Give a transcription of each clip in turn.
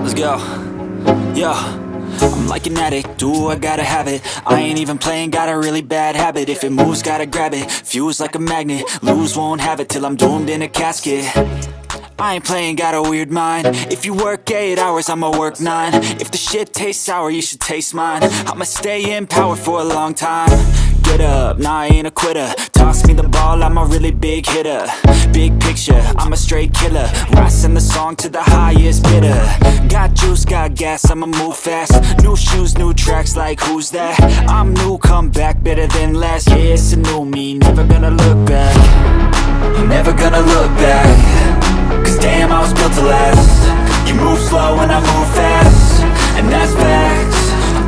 Let's go. Yo, I'm like an addict, do I gotta have it. I ain't even playing, got a really bad habit. If it moves, gotta grab it, fuse like a magnet. Lose, won't have it till I'm doomed in a casket. I ain't playing, got a weird mind. If you work 8 hours, I'ma work 9. If the shit tastes sour, you should taste mine. I'ma stay in power for a long time. Get up, nah, I ain't a quitter. Toss me the ball, I'm a really big hitter. Big picture, I'm a straight killer. Rising the song to the highest bidder. Got juice, got gas, I'ma move fast. New shoes, new tracks, like who's that? I'm new, come back, better than last. Yeah, it's a new me, never gonna look back. Never gonna look back. Cause damn, I was built to last. You move slow and I move fast, and that's facts.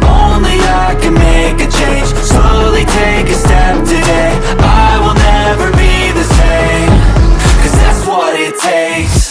Only I can make a change. Slowly take a step today. I will never be the same, cause that's what it takes.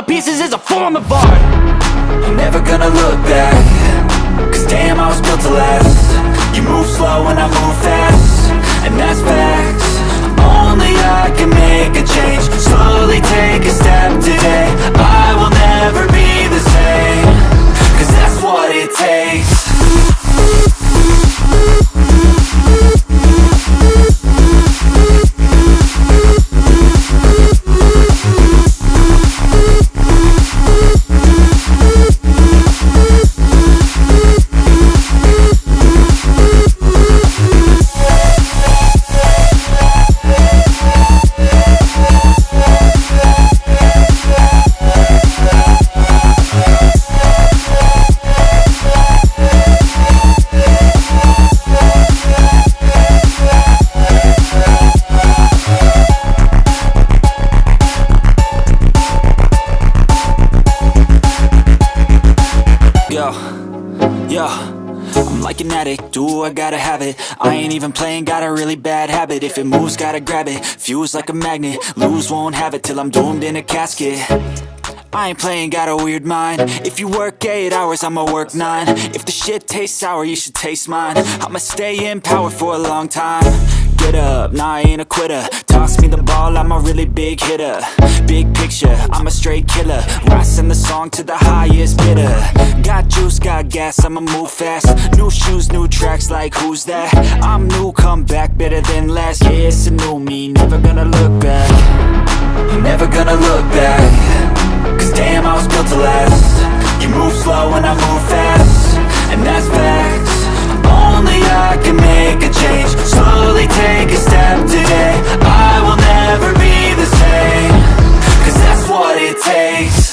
Pieces is a form of art. I'm never gonna look back. Cause damn, I was built to last. You move slow and I move fast, and that's facts. Only I can make a change. Slowly take a step today. I will never be the same, cause that's what it takes. Yo, I'm like an addict, do I gotta have it. I ain't even playing, got a really bad habit. If it moves, gotta grab it, fuse like a magnet. Lose, won't have it till I'm doomed in a casket. I ain't playing, got a weird mind. If you work 8 hours, I'ma work 9. If the shit tastes sour, you should taste mine. I'ma stay in power for a long time. Get up, nah, I ain't a quitter. Toss me the ball, I'm a really big hitter. Big picture, I'm a straight killer. Rising the song to the highest bidder. Got juice, got gas, I'ma move fast. New shoes, new tracks, like who's that? I'm new, come back, better than last. Yeah, it's a new me, never gonna look back. Never gonna look back. Cause damn, I was built to last. You move slow and I move fast, and that's facts. Only I can make a change. Slowly take a step today. I will never be the same, cause that's what it takes.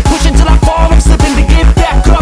Push until I fall, I'm slipping to get back up.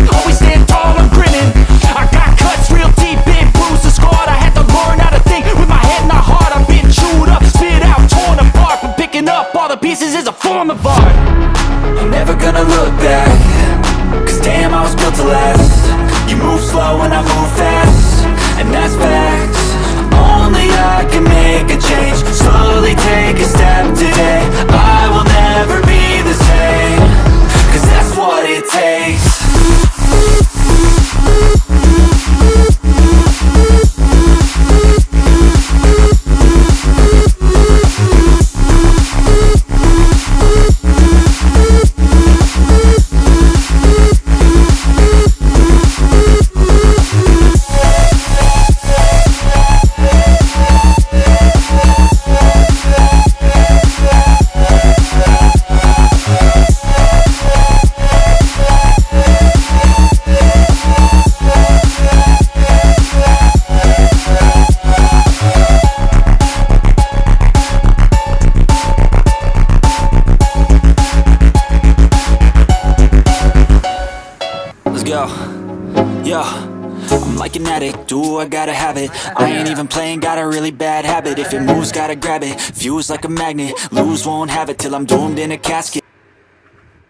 Yo, yo, I'm like an addict, do I gotta have it. I ain't even playing, got a really bad habit. If it moves, gotta grab it. Fuse like a magnet, lose, won't have it till I'm doomed in a casket.